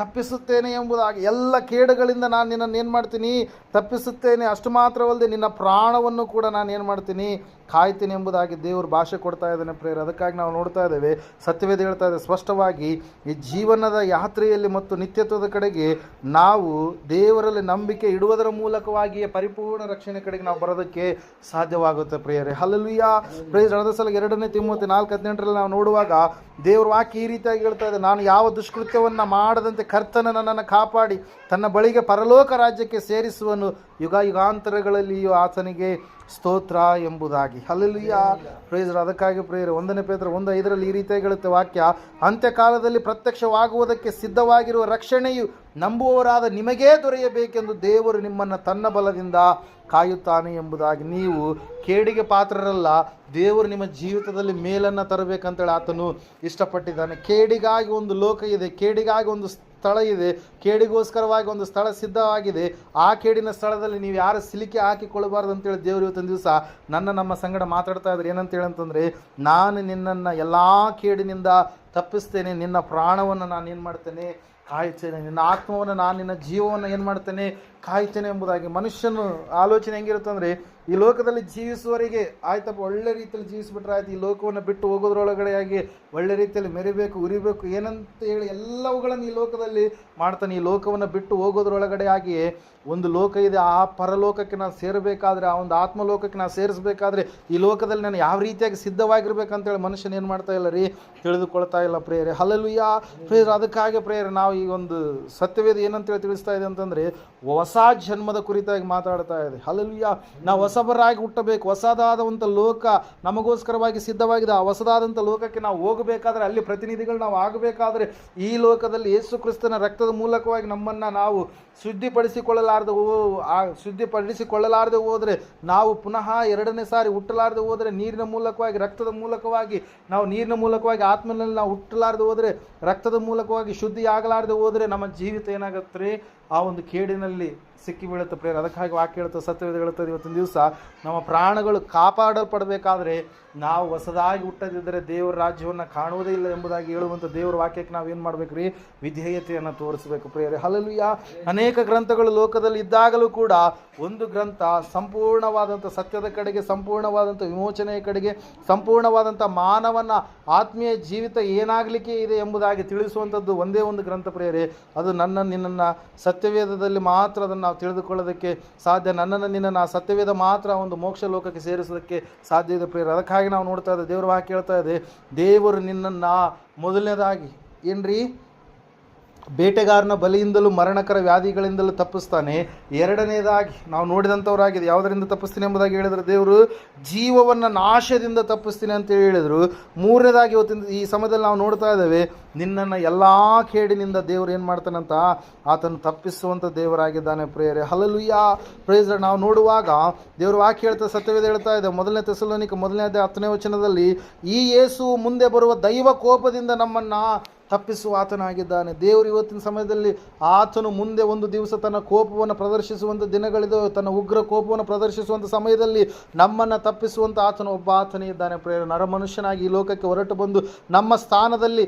ತಪ್ಪಿಸುತ್ತೇನೆ ಎಂಬುದಾಗಿ. ಎಲ್ಲ ಕೇಡುಗಳಿಂದ ನಾನು ನಿನ್ನನ್ನು ಏನು ಮಾಡ್ತೀನಿ? ತಪ್ಪಿಸುತ್ತೇನೆ. ಅಷ್ಟು ಮಾತ್ರವಲ್ಲದೆ ನಿನ್ನ ಪ್ರಾಣವನ್ನು ಕೂಡ ನಾನು ಏನು ಮಾಡ್ತೀನಿ? ಕಾಯ್ತೀನಿ ಎಂಬುದಾಗಿ ದೇವರು ಭಾಷೆ ಕೊಡ್ತಾ ಕೊಡ್ತಾ ಇದ್ದಾನೆ ಪ್ರೇಯರ್. ಅದಕ್ಕಾಗಿ ನಾವು ನೋಡ್ತಾ ಇದ್ದೇವೆ, ಸತ್ಯವೇದ ಹೇಳ್ತಾ ಇದೆ ಸ್ಪಷ್ಟವಾಗಿ, ಈ ಜೀವನದ ಯಾತ್ರೆಯಲ್ಲಿ ಮತ್ತು ನಿತ್ಯತ್ವದ ಕಡೆಗೆ ನಾವು ದೇವರಲ್ಲಿ ನಂಬಿಕೆ ಇಡುವುದರ ಮೂಲಕವಾಗಿಯೇ ಪರಿಪೂರ್ಣ ರಕ್ಷಣೆ ಕಡೆಗೆ ನಾವು ಬರೋದಕ್ಕೆ ಸಾಧ್ಯವಾಗುತ್ತೆ ಪ್ರೇಯರೇ. ಹಲ್ಲೆಲೂಯಾ. ಪ್ರೇಯರ್ ಅರ್ಧ ಸಲ 2 ತಿಮೋಥೆ 4:18 ನಾವು ನೋಡುವಾಗ ದೇವರ ವಾಕ್ಯ ಈ ರೀತಿಯಾಗಿ ಹೇಳ್ತಾ ಇದೆ, ನಾನು ಯಾವ ದುಷ್ಕೃತ್ಯವನ್ನು ಮಾಡದಂತೆ ಕರ್ತನ ನನ್ನನ್ನು ಕಾಪಾಡಿ ತನ್ನ ಬಳಿಗೆ ಪರಲೋಕ ರಾಜ್ಯಕ್ಕೆ ಸೇರಿಸುವನು, ಯುಗ ಯುಗಾಂತರಗಳಲ್ಲಿಯೂ ಆತನಿಗೆ ಸ್ತೋತ್ರ ಎಂಬುದಾಗಿ. ಹಲ್ಲೆಲೂಯಾ. ಪ್ರೇಯರ್ ಅದಕ್ಕಾಗಿ ಪ್ರೇಯರ್ 1 ಪೇತ್ರ 1:5 ಈ ರೀತಿಯಾಗಿ ಹೇಳುತ್ತೆ ವಾಕ್ಯ, ಅಂತ್ಯಕಾಲದಲ್ಲಿ ಪ್ರತ್ಯಕ್ಷವಾಗುವುದಕ್ಕೆ ಸಿದ್ಧವಾಗಿರುವ ರಕ್ಷಣೆಯು ನಂಬುವವರಾದ ನಿಮಗೇ ದೊರೆಯಬೇಕೆಂದು ದೇವರು ನಿಮ್ಮನ್ನು ತನ್ನ ಬಲದಿಂದ ಕಾಯುತ್ತಾನೆ ಎಂಬುದಾಗಿ. ನೀವು ಕೇಡಿಗೆ ಪಾತ್ರರಲ್ಲ, ದೇವರು ನಿಮ್ಮ ಜೀವಿತದಲ್ಲಿ ಮೇಲನ್ನು ತರಬೇಕಂತೇಳಿ ಆತನು ಇಷ್ಟಪಟ್ಟಿದ್ದಾನೆ. ಕೇಡಿಗಾಗಿ ಒಂದು ಲೋಕ ಇದೆ, ಕೇಡಿಗಾಗಿ ಒಂದು ಸ್ಥಳ ಇದೆ, ಕೇಡಿಗೋಸ್ಕರವಾಗಿ ಒಂದು ಸ್ಥಳ ಸಿದ್ಧವಾಗಿದೆ. ಆ ಕೇಡಿನ ಸ್ಥಳದಲ್ಲಿ ನೀವು ಯಾರು ಸಿಲುಕಿ ಹಾಕಿಕೊಳ್ಳಬಾರ್ದು ಅಂತೇಳಿ ದೇವರು ಇವತ್ತಿನ ದಿವಸ ನಮ್ಮ ಸಂಗಡ ಮಾತಾಡ್ತಾ ಇದ್ದಾರೆ. ಏನಂತೇಳಿ ಅಂತಂದರೆ, ನಾನು ನಿನ್ನನ್ನು ಎಲ್ಲ ಕೇಡಿನಿಂದ ತಪ್ಪಿಸ್ತೇನೆ, ನಿನ್ನ ಪ್ರಾಣವನ್ನು ನಾನು ಏನು ಮಾಡ್ತೇನೆ, ಕಾಯ್ತೇನೆ, ನಿನ್ನ ಆತ್ಮವನ್ನು ನಾನು, ನಿನ್ನ ಜೀವವನ್ನು ಏನು ಮಾಡ್ತೇನೆ, ಕಾಯ್ತೇನೆ ಎಂಬುದಾಗಿ. ಮನುಷ್ಯನ ಆಲೋಚನೆ ಹೆಂಗಿರುತ್ತೆ ಅಂದರೆ, ಈ ಲೋಕದಲ್ಲಿ ಜೀವಿಸುವವರಿಗೆ ಆಯ್ತಪ್ಪ ಒಳ್ಳೆ ರೀತಿಯಲ್ಲಿ ಜೀವಿಸ್ಬಿಟ್ರೆ ಆಯ್ತು, ಈ ಲೋಕವನ್ನು ಬಿಟ್ಟು ಹೋಗೋದ್ರೊಳಗಡೆಯಾಗಿ ಒಳ್ಳೆ ರೀತಿಯಲ್ಲಿ ಮೆರಿಬೇಕು, ಉರಿಬೇಕು ಏನಂತ ಹೇಳಿ ಎಲ್ಲವುಗಳನ್ನು ಈ ಲೋಕದಲ್ಲಿ ಮಾಡ್ತಾನೆ. ಈ ಲೋಕವನ್ನು ಬಿಟ್ಟು ಹೋಗೋದ್ರೊಳಗಡೆಯಾಗಿಯೇ ಒಂದು ಲೋಕ ಇದೆ, ಆ ಪರಲೋಕಕ್ಕೆ ನಾನು ಸೇರಬೇಕಾದ್ರೆ, ಆ ಒಂದು ಆತ್ಮಲೋಕಕ್ಕೆ ನಾನು ಸೇರಿಸಬೇಕಾದ್ರೆ ಈ ಲೋಕದಲ್ಲಿ ನಾನು ಯಾವ ರೀತಿಯಾಗಿ ಸಿದ್ಧವಾಗಿರ್ಬೇಕಂತೇಳಿ ಮನುಷ್ಯನ ಏನು ಮಾಡ್ತಾ ಇಲ್ಲ ರೀ, ತಿಳಿದುಕೊಳ್ತಾ ಇಲ್ಲ ಪ್ರೇಯರೇ. ಹಲ್ಲೆಲೂಯಾ. ಪ್ರೇಯರ್ ಅದಕ್ಕಾಗಿ ಪ್ರೇಯರ್ ನಾವು ಈ ಒಂದು ಸತ್ಯವೇದ ಏನಂತೇಳಿ ತಿಳಿಸ್ತಾ ಇದೆ ಅಂತಂದರೆ, ಹೊಸ ಜನ್ಮದ ಕುರಿತಾಗಿ ಮಾತಾಡ್ತಾ ಇದೆ. ಹಲ್ಲೆಲೂಯಾ. ನಾವು ಹೊಸಬರಾಗಿ ಹುಟ್ಟಬೇಕು, ಹೊಸದಾದಂಥ ಲೋಕ ನಮಗೋಸ್ಕರವಾಗಿ ಸಿದ್ಧವಾಗಿದೆ. ಆ ಹೊಸದಾದಂಥ ಲೋಕಕ್ಕೆ ನಾವು ಹೋಗಬೇಕಾದ್ರೆ, ಅಲ್ಲಿ ಪ್ರತಿನಿಧಿಗಳು ನಾವು ಆಗಬೇಕಾದ್ರೆ, ಈ ಲೋಕದಲ್ಲಿ ಯೇಸು ಕ್ರಿಸ್ತನ ರಕ್ತದ ಮೂಲಕವಾಗಿ ನಮ್ಮನ್ನು ನಾವು ಶುದ್ಧಿಪಡಿಸಿಕೊಳ್ಳಲಾರದೆ ಹೋದರೆ, ನಾವು ಪುನಃ 2ನೇ ಸಾರಿ ಹುಟ್ಟಲಾರದೆ ಹೋದರೆ, ನೀರಿನ ಮೂಲಕವಾಗಿ, ರಕ್ತದ ಮೂಲಕವಾಗಿ, ನಾವು ನೀರಿನ ಮೂಲಕವಾಗಿ ಆತ್ಮನಲ್ಲಿ ನಾವು ಹುಟ್ಟಲಾರದೆ ಹೋದರೆ, ರಕ್ತದ ಮೂಲಕವಾಗಿ ಶುದ್ಧಿ ಆಗಲಾರದೆ ಹೋದರೆ ನಮ್ಮ ಜೀವಿತ ಏನಾಗುತ್ತೆ, ಆ ಒಂದು ಕೇಡಿನಲ್ಲಿ ಸಿಕ್ಕಿ ಬೀಳುತ್ತೆ ಪ್ರೇಯರ್. ಅದಕ್ಕಾಗಿ ವಾಕ್ಯ ಹೇಳ್ತದೆ, ಸತ್ಯವೇದ ಹೇಳ್ತದೆ, ಇವತ್ತಿನ ದಿವಸ ನಮ್ಮ ಪ್ರಾಣಗಳು ಕಾಪಾಡಲ್ಪಡಬೇಕಾದ್ರೆ ನಾವು ಹೊಸದಾಗಿ ಹುಟ್ಟದಿದ್ದರೆ ದೇವರ ರಾಜ್ಯವನ್ನು ಕಾಣುವುದೇ ಇಲ್ಲ ಎಂಬುದಾಗಿ ಹೇಳುವಂಥ ದೇವರ ವಾಕ್ಯಕ್ಕೆ ನಾವು ಏನು ಮಾಡಬೇಕು ರೀ, ವಿಧೇಯತೆಯನ್ನು ತೋರಿಸಬೇಕು ಪ್ರೇಯರೇ. ಹಲ್ಲೆಲೂಯಾ. ಅನೇಕ ಗ್ರಂಥಗಳು ಲೋಕದಲ್ಲಿ ಇದ್ದಾಗಲೂ ಕೂಡ ಒಂದು ಗ್ರಂಥ ಸಂಪೂರ್ಣವಾದಂಥ ಸತ್ಯದ ಕಡೆಗೆ, ಸಂಪೂರ್ಣವಾದಂಥ ವಿಮೋಚನೆಯ ಕಡೆಗೆ, ಸಂಪೂರ್ಣವಾದಂಥ ಮಾನವನ ಆತ್ಮೀಯ ಜೀವಿತ ಏನಾಗಲಿಕ್ಕೆ ಇದೆ ಎಂಬುದಾಗಿ ತಿಳಿಸುವಂಥದ್ದು ಒಂದೇ ಒಂದು ಗ್ರಂಥ ಪ್ರೇಯರೇ. ಅದು ನಿನ್ನನ್ನು ಸತ್ಯವೇದದಲ್ಲಿ ಮಾತ್ರ ಅದನ್ನು ನಾವು ತಿಳಿದುಕೊಳ್ಳೋದಕ್ಕೆ ಸಾಧ್ಯ. ನಿನ್ನನ್ನು ಆ ಸತ್ಯವೇದ ಮಾತ್ರ ಒಂದು ಮೋಕ್ಷ ಲೋಕಕ್ಕೆ ಸೇರಿಸೋದಕ್ಕೆ ಸಾಧ್ಯ ಇದೆ ಪ್ರೇಯರ್. ಅದಕ್ಕಾಗಿ ನಾವು ನೋಡ್ತಾ ಇದ್ದೇವೆ, ದೇವರ ವಾಕ್ಯ ಹೇಳ್ತಾ ಇದೆ, ದೇವರು ನಿನ್ನನ್ನು ಮೊದಲನೇದಾಗಿ ಏನ್ರಿ, ಬೇಟೆಗಾರನ ಬಲಿಯಿಂದಲೂ ಮರಣಕರ ವ್ಯಾಧಿಗಳಿಂದಲೂ ತಪ್ಪಿಸ್ತಾನೆ. 2ನೇದಾಗಿ ನಾವು ನೋಡಿದಂಥವರಾಗಿದೆ, ಯಾವುದರಿಂದ ತಪ್ಪಿಸ್ತೀನಿ ಎಂಬುದಾಗಿ ಹೇಳಿದರು ದೇವರು, ಜೀವವನ್ನು ನಾಶದಿಂದ ತಪ್ಪಿಸ್ತೀನಿ ಅಂತೇಳಿ ಹೇಳಿದರು. 3ನೇದಾಗಿ ಇವತ್ತಿನ ಈ ಸಮಯದಲ್ಲಿ ನಾವು ನೋಡ್ತಾ ಇದ್ದೇವೆ, ನಿನ್ನನ್ನು ಎಲ್ಲ ಕೇಡಿನಿಂದ ದೇವರು ಏನು ಮಾಡ್ತಾನಂತ, ಆತನು ತಪ್ಪಿಸುವಂಥ ದೇವರಾಗಿದ್ದಾನೆ ಪ್ರೇಯರೇ. ಹಲ್ಲೆಲೂಯಾ. ಪ್ರೇಸ್. ನಾವು ನೋಡುವಾಗ ದೇವರು ವಾಕ್ಯ ಹೇಳ್ತಾ, ಸತ್ಯವೇದ ಹೇಳ್ತಾ ಇದೆ, 1 ಥೆಸಲೋನಿಕ 10ನೇ ವಚನದಲ್ಲಿ, ಈ ಯೇಸು ಮುಂದೆ ಬರುವ ದೈವ ಕೋಪದಿಂದ ನಮ್ಮನ್ನು ತಪ್ಪಿಸುವ ಆತನಾಗಿದ್ದಾನೆ. ದೇವರು ಇವತ್ತಿನ ಸಮಯದಲ್ಲಿ ಆತನು ಮುಂದೆ ಒಂದು ದಿವಸ ತನ್ನ ಕೋಪವನ್ನು ಪ್ರದರ್ಶಿಸುವಂಥ ದಿನಗಳಿದೆ, ತನ್ನ ಉಗ್ರ ಕೋಪವನ್ನು ಪ್ರದರ್ಶಿಸುವಂಥ ಸಮಯದಲ್ಲಿ ನಮ್ಮನ್ನು ತಪ್ಪಿಸುವಂಥ ಆತನು ಒಬ್ಬ ಆತನೇ ಇದ್ದಾನೆ ಪ್ರೇಯರ್. ನರಮನುಷ್ಯನಾಗಿ ಈ ಲೋಕಕ್ಕೆ ಹೊರಟು ಬಂದು ನಮ್ಮ ಸ್ಥಾನದಲ್ಲಿ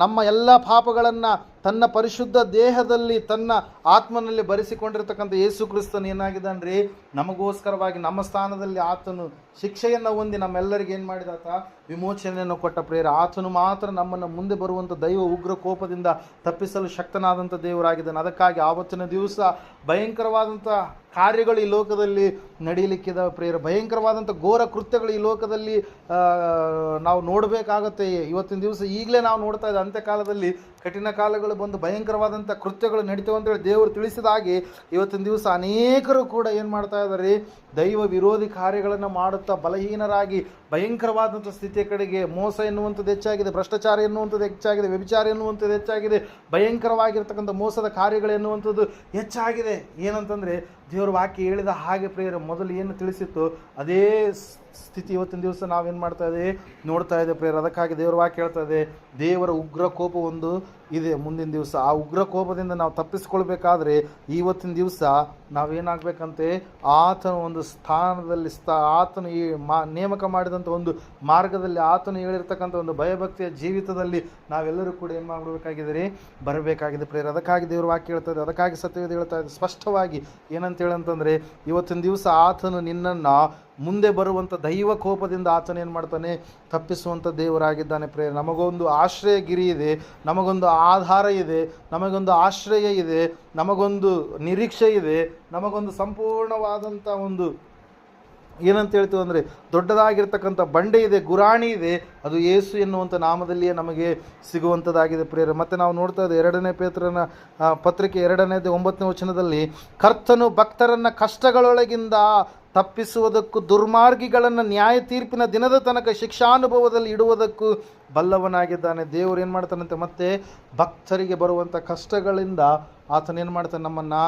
ನಮ್ಮ ಎಲ್ಲ ಪಾಪಗಳನ್ನು ತನ್ನ ಪರಿಶುದ್ಧ ದೇಹದಲ್ಲಿ ತನ್ನ ಆತ್ಮನಲ್ಲಿ ಭರಿಸಿಕೊಂಡಿರ್ತಕ್ಕಂಥ ಯೇಸು ಕ್ರಿಸ್ತನು ಏನಾಗಿದ್ದಾನ್ರಿ, ನಮಗೋಸ್ಕರವಾಗಿ ನಮ್ಮ ಸ್ಥಾನದಲ್ಲಿ ಆತನು ಶಿಕ್ಷೆಯನ್ನು ಹೊಂದಿ ನಮ್ಮೆಲ್ಲರಿಗೆ ಏನು ಮಾಡಿದ, ಆತ ವಿಮೋಚನೆಯನ್ನು ಕೊಟ್ಟ ಪ್ರೇಯರ್. ಆತನು ಮಾತ್ರ ನಮ್ಮನ್ನು ಮುಂದೆ ಬರುವಂಥ ದೈವ ಉಗ್ರ ಕೋಪದಿಂದ ತಪ್ಪಿಸಲು ಶಕ್ತನಾದಂಥ ದೇವರಾಗಿದ್ದಾನೆ. ಅದಕ್ಕಾಗಿ ಆವತ್ತಿನ ದಿವಸ ಭಯಂಕರವಾದಂಥ ಕಾರ್ಯಗಳು ಈ ಲೋಕದಲ್ಲಿ ನಡೀಲಿಕ್ಕಿದ್ದಾವೆ ಪ್ರೇಯರ್. ಭಯಂಕರವಾದಂಥ ಘೋರ ಕೃತ್ಯಗಳು ಈ ಲೋಕದಲ್ಲಿ ನಾವು ನೋಡಬೇಕಾಗತ್ತೆ. ಇವತ್ತಿನ ದಿವಸ ಈಗಲೇ ನಾವು ನೋಡ್ತಾ ಇದ್ದ ಅಂತ್ಯಕಾಲದಲ್ಲಿ ಕಠಿಣ ಕಾಲಗಳು ಬಂದು ಭಯಂಕರವಾದಂಥ ಕೃತ್ಯಗಳು ನಡೀತವೆ ಅಂತೇಳಿ ದೇವರು ತಿಳಿಸಿದ ಹಾಗೆ ಇವತ್ತಿನ ದಿವಸ ಅನೇಕರು ಕೂಡ ಏನು ಮಾಡ್ತಾ ಇದ್ದಾರೆ, ದೈವ ವಿರೋಧಿ ಕಾರ್ಯಗಳನ್ನು ಮಾಡುತ್ತಾ ಬಲಹೀನರಾಗಿ ಭಯಂಕರವಾದಂಥ ಸ್ಥಿತಿಯ ಕಡೆಗೆ, ಮೋಸ ಎನ್ನುವಂಥದ್ದು ಹೆಚ್ಚಾಗಿದೆ, ಭ್ರಷ್ಟಾಚಾರ ಎನ್ನುವಂಥದ್ದು ಹೆಚ್ಚಾಗಿದೆ, ವ್ಯಭಿಚಾರ ಎನ್ನುವಂಥದ್ದು ಹೆಚ್ಚಾಗಿದೆ, ಭಯಂಕರವಾಗಿರ್ತಕ್ಕಂಥ ಮೋಸದ ಕಾರ್ಯಗಳು ಎನ್ನುವಂಥದ್ದು ಹೆಚ್ಚಾಗಿದೆ. ಏನಂತಂದರೆ ದೇವರ ವಾಕ್ಯ ಹೇಳಿದ ಹಾಗೆ ಪ್ರೇಯರ್ ಮೊದಲು ಏನು ತಿಳಿಸಿತ್ತು ಅದೇ ಸ್ಥಿತಿ ಇವತ್ತಿನ ದಿವಸ ನಾವೇನು ಮಾಡ್ತಾ ಇದ್ದೇವೆ, ನೋಡ್ತಾ ಇದ್ದೇವೆ ಪ್ರೇಯರ್. ಅದಕ್ಕಾಗಿ ದೇವರ ವಾಕ್ಯ ಹೇಳ್ತಾ ಇದೆ, ದೇವರ ಉಗ್ರ ಕೋಪ ಒಂದು ಇದೆ ಮುಂದಿನ ದಿವಸ. ಆ ಉಗ್ರ ಕೋಪದಿಂದ ನಾವು ತಪ್ಪಿಸ್ಕೊಳ್ಬೇಕಾದ್ರೆ ಇವತ್ತಿನ ದಿವಸ ನಾವೇನಾಗಬೇಕಂತೆ, ಆತನ ಒಂದು ಸ್ಥಾನದಲ್ಲಿ ಆತನು ಈ ನೇಮಕ ಮಾಡಿದಂಥ ಒಂದು ಮಾರ್ಗದಲ್ಲಿ, ಆತನು ಹೇಳಿರ್ತಕ್ಕಂಥ ಒಂದು ಭಯಭಕ್ತಿಯ ಜೀವಿತದಲ್ಲಿ ನಾವೆಲ್ಲರೂ ಕೂಡ ಏನು ಮಾಡಬೇಕಾಗಿದೆ ರೀ, ಬರಬೇಕಾಗಿದೆ ಪ್ರೇಯರ್. ಅದಕ್ಕಾಗಿ ದೇವರ ವಾಕ್ಯ ಹೇಳ್ತಾ ಇದೆ, ಅದಕ್ಕಾಗಿ ಸತ್ಯವೇದ ಹೇಳ್ತಾ ಇದೆ ಸ್ಪಷ್ಟವಾಗಿ ಏನಂತ ಏನಂತೇಳಂತಂದರೆ, ಇವತ್ತಿನ ದಿವಸ ಆತನು ನಿನ್ನನ್ನು ಮುಂದೆ ಬರುವಂಥ ದೈವ ಕೋಪದಿಂದ ಆತನ ಏನು ಮಾಡ್ತಾನೆ, ತಪ್ಪಿಸುವಂಥ ದೇವರಾಗಿದ್ದಾನೆ. ಪ್ರೇರೆ, ನಮಗೊಂದು ಆಶ್ರಯ ಗಿರಿ ಇದೆ, ನಮಗೊಂದು ಆಧಾರ ಇದೆ, ನಮಗೊಂದು ಆಶ್ರಯ ಇದೆ, ನಮಗೊಂದು ನಿರೀಕ್ಷೆ ಇದೆ, ನಮಗೊಂದು ಸಂಪೂರ್ಣವಾದಂಥ ಒಂದು ಏನಂತ ಹೇಳ್ತೀವಿ ಅಂದರೆ ದೊಡ್ಡದಾಗಿರ್ತಕ್ಕಂಥ ಬಂಡೆ ಇದೆ, ಗುರಾಣಿ ಇದೆ. ಅದು ಯೇಸು ಎನ್ನುವಂಥ ನಾಮದಲ್ಲಿಯೇ ನಮಗೆ ಸಿಗುವಂಥದ್ದಾಗಿದೆ ಪ್ರಿಯರೇ. ಮತ್ತು ನಾವು ನೋಡ್ತಾ ಇದ್ದೇವೆ 2 ಪೇತ್ರನ ಪತ್ರಿಕೆ 2:9 ವಚನದಲ್ಲಿ, ಕರ್ತನು ಭಕ್ತರನ್ನು ಕಷ್ಟಗಳೊಳಗಿಂದ ತಪ್ಪಿಸುವುದಕ್ಕೂ ದುರ್ಮಾರ್ಗಿಗಳನ್ನು ನ್ಯಾಯ ತೀರ್ಪಿನ ದಿನದ ತನಕ ಶಿಕ್ಷಾನುಭವದಲ್ಲಿ ಇಡುವುದಕ್ಕೂ ಬಲ್ಲವನಾಗಿದ್ದಾನೆ. ದೇವರು ಏನು ಮಾಡ್ತಾನಂತೆ, ಮತ್ತೆ ಭಕ್ತರಿಗೆ ಬರುವಂಥ ಕಷ್ಟಗಳಿಂದ ಆತನೇನು ಮಾಡ್ತಾನೆ, ನಮ್ಮನ್ನು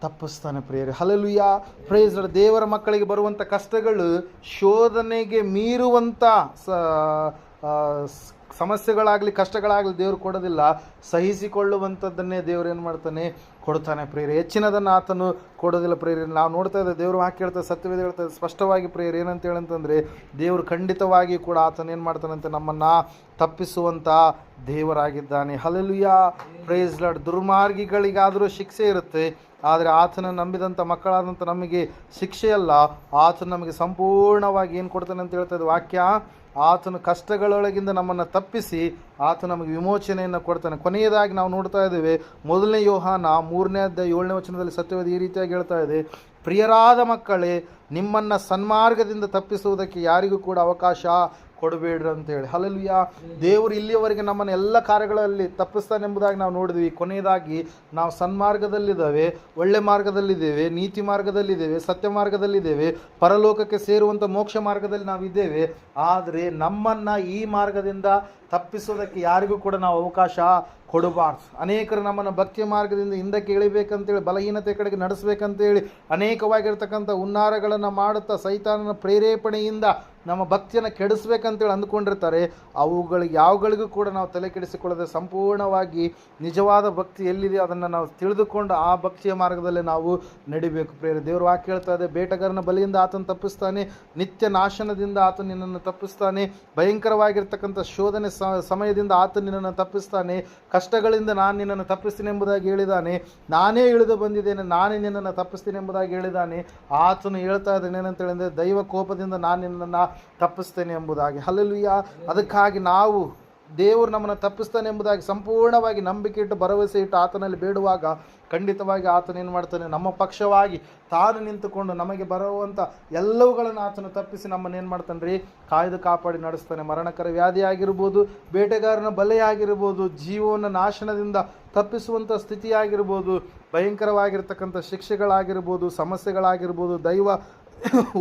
ತಪ್ಪಿಸ್ತಾನೆ ಪ್ರಿಯರೇ. Hallelujah, praise Lord. ದೇವರ ಮಕ್ಕಳಿಗೆ ಬರುವಂಥ ಕಷ್ಟಗಳು ಶೋಧನೆಗೆ ಮೀರುವಂಥ ಸಮಸ್ಯೆಗಳಾಗಲಿ ಕಷ್ಟಗಳಾಗಲಿ ದೇವರು ಕೊಡೋದಿಲ್ಲ. ಸಹಿಸಿಕೊಳ್ಳುವಂಥದ್ದನ್ನೇ ದೇವರು ಏನು ಮಾಡ್ತಾನೆ, ಕೊಡ್ತಾನೆ ಪ್ರಿಯರೇ. ಹೆಚ್ಚಿನದನ್ನು ಆತನು ಕೊಡೋದಿಲ್ಲ ಪ್ರಿಯರೇ. ನಾವು ನೋಡ್ತಾ ಇದ್ದೇವೆ, ದೇವರು ವಾಕ್ಯ ಹೇಳ್ತಾರೆ, ಸತ್ಯವೇದ ಹೇಳ್ತಾರೆ ಸ್ಪಷ್ಟವಾಗಿ ಪ್ರಿಯರೇ. ಏನಂತ ಹೇಳಂತಂದರೆ, ದೇವರು ಖಂಡಿತವಾಗಿ ಕೂಡ ಆತನ ಏನು ಮಾಡ್ತಾನಂತೆ, ನಮ್ಮನ್ನು ತಪ್ಪಿಸುವಂಥ ದೇವರಾಗಿದ್ದಾನೆ. Hallelujah, praise lord. ದುರ್ಮಾರ್ಗಿಗಳಿಗಾದರೂ ಶಿಕ್ಷೆ ಇರುತ್ತೆ, ಆದರೆ ಆತನ ನಂಬಿದಂಥ ಮಕ್ಕಳಾದಂಥ ನಮಗೆ ಶಿಕ್ಷೆಯಲ್ಲ, ಆತನು ನಮಗೆ ಸಂಪೂರ್ಣವಾಗಿ ಏನು ಕೊಡ್ತಾನೆ ಅಂತ ಹೇಳ್ತಾ ಇದೆ ವಾಕ್ಯ. ಆತನು ಕಷ್ಟಗಳೊಳಗಿಂದ ನಮ್ಮನ್ನು ತಪ್ಪಿಸಿ ಆತ ನಮಗೆ ವಿಮೋಚನೆಯನ್ನು ಕೊಡ್ತಾನೆ. ಕೊನೆಯದಾಗಿ ನಾವು ನೋಡ್ತಾ ಇದ್ದೇವೆ, 1 ಯೋಹಾನ 3:7 ವಚನದಲ್ಲಿ ಸತ್ಯವಾದ ಈ ರೀತಿಯಾಗಿ ಹೇಳ್ತಾ ಇದೆ, ಪ್ರಿಯರಾದ ಮಕ್ಕಳೇ, ನಿಮ್ಮನ್ನು ಸನ್ಮಾರ್ಗದಿಂದ ತಪ್ಪಿಸುವುದಕ್ಕೆ ಯಾರಿಗೂ ಕೂಡ ಅವಕಾಶ ಕೊಡಬೇಡ್ರಿ ಅಂತೇಳಿ. ಹಲ್ಲೆಲೂಯಾ. ದೇವರು ಇಲ್ಲಿಯವರೆಗೆ ನಮ್ಮನ್ನು ಎಲ್ಲ ಕಾರ್ಯಗಳಲ್ಲಿ ತಪ್ಪಿಸ್ತಾನೆ ಎಂಬುದಾಗಿ ನಾವು ನೋಡಿದ್ವಿ. ಕೊನೆಯದಾಗಿ ನಾವು ಸನ್ಮಾರ್ಗದಲ್ಲಿದ್ದೇವೆ, ಒಳ್ಳೆ ಮಾರ್ಗದಲ್ಲಿದ್ದೇವೆ, ನೀತಿ ಮಾರ್ಗದಲ್ಲಿದ್ದೇವೆ, ಸತ್ಯ ಮಾರ್ಗದಲ್ಲಿದ್ದೇವೆ, ಪರಲೋಕಕ್ಕೆ ಸೇರುವಂಥ ಮೋಕ್ಷ ಮಾರ್ಗದಲ್ಲಿ ನಾವಿದ್ದೇವೆ. ಆದರೆ ನಮ್ಮನ್ನು ಈ ಮಾರ್ಗದಿಂದ ತಪ್ಪಿಸೋದಕ್ಕೆ ಯಾರಿಗೂ ಕೂಡ ನಾವು ಅವಕಾಶ ಕೊಡಬಾರ್ದು. ಅನೇಕರು ನಮ್ಮನ್ನು ಭಕ್ತಿಯ ಮಾರ್ಗದಿಂದ ಹಿಂದಕ್ಕೆ ಇಳಿಬೇಕಂತೇಳಿ, ಬಲಹೀನತೆ ಕಡೆಗೆ ನಡೆಸಬೇಕಂತೇಳಿ ಅನೇಕವಾಗಿರ್ತಕ್ಕಂಥ ಹುನ್ನಾರಗಳನ್ನು ಮಾಡುತ್ತಾ ಸೈತಾನನ ಪ್ರೇರೇಪಣೆಯಿಂದ ನಮ್ಮ ಭಕ್ತಿಯನ್ನು ಕೆಡಿಸ್ಬೇಕಂತೇಳಿ ಅಂದ್ಕೊಂಡಿರ್ತಾರೆ. ಅವುಗಳಿಗೆ ಯಾವಗಳಿಗೂ ಕೂಡ ನಾವು ತಲೆ ಕೆಡಿಸಿಕೊಳ್ಳದೆ ಸಂಪೂರ್ಣವಾಗಿ ನಿಜವಾದ ಭಕ್ತಿ ಎಲ್ಲಿದೆ ಅದನ್ನು ನಾವು ತಿಳಿದುಕೊಂಡು ಆ ಭಕ್ತಿಯ ಮಾರ್ಗದಲ್ಲಿ ನಾವು ನಡಿಬೇಕು ಪ್ರಿಯರೇ. ದೇವರು ವಾಕ್ಯ ಹೇಳ್ತಾ ಇದೆ, ಬೇಟಗಾರನ ಬಲಿಯಿಂದ ಆತನ ತಪ್ಪಿಸ್ತಾನೆ, ನಿತ್ಯ ನಾಶನದಿಂದ ಆತ ನಿನ್ನನ್ನು ತಪ್ಪಿಸ್ತಾನೆ, ಭಯಂಕರವಾಗಿರ್ತಕ್ಕಂಥ ಶೋಧನೆ ಸಮಯದಿಂದ ಆತ ನಿನ್ನನ್ನು ತಪ್ಪಿಸ್ತಾನೆ, ಕಷ್ಟಗಳಿಂದ ನಾನು ನಿನ್ನನ್ನು ತಪ್ಪಿಸ್ತೀನಿ ಎಂಬುದಾಗಿ ಹೇಳಿದ್ದಾನೆ. ನಾನೇ ಇಳಿದು ಬಂದಿದ್ದೇನೆ, ನಾನೇ ನಿನ್ನನ್ನು ತಪ್ಪಿಸ್ತೀನಿ ಎಂಬುದಾಗಿ ಹೇಳಿದ್ದಾನೆ. ಆತನು ಹೇಳ್ತಾ ಇದ್ದಾನೆ ಏನಂತ ಹೇಳಿದ್ರೆ, ದೈವ ಕೋಪದಿಂದ ನಾನು ನಿನ್ನನ್ನು ತಪ್ಪಿಸ್ತೇನೆ ಎಂಬುದಾಗಿ. ಹಲ್ಲೆಲೂಯಾ. ಅದಕ್ಕಾಗಿ ನಾವು ದೇವರು ನಮ್ಮನ್ನು ತಪ್ಪಿಸ್ತಾನೆ ಎಂಬುದಾಗಿ ಸಂಪೂರ್ಣವಾಗಿ ನಂಬಿಕೆ ಇಟ್ಟು ಭರವಸೆ ಇಟ್ಟು ಆತನಲ್ಲಿ ಬೇಡುವಾಗ ಖಂಡಿತವಾಗಿ ಆತನೇನು ಮಾಡ್ತಾನೆ, ನಮ್ಮ ಪಕ್ಷವಾಗಿ ತಾನು ನಿಂತುಕೊಂಡು ನಮಗೆ ಬರುವಂಥ ಎಲ್ಲವುಗಳನ್ನು ಆತನು ತಪ್ಪಿಸಿ ನಮ್ಮನ್ನೇನು ಮಾಡ್ತಾನೆ ರೀ, ಕಾಯ್ದು ಕಾಪಾಡಿ ನಡೆಸ್ತಾನೆ. ಮರಣಕರ ವ್ಯಾಧಿ ಆಗಿರ್ಬೋದು, ಬೇಟೆಗಾರನ ಬಲೆಯಾಗಿರ್ಬೋದು, ಜೀವನ ನಾಶನದಿಂದ ತಪ್ಪಿಸುವಂಥ ಸ್ಥಿತಿಯಾಗಿರ್ಬೋದು, ಭಯಂಕರವಾಗಿರ್ತಕ್ಕಂಥ ಶಿಕ್ಷೆಗಳಾಗಿರ್ಬೋದು, ಸಮಸ್ಯೆಗಳಾಗಿರ್ಬೋದು, ದೈವ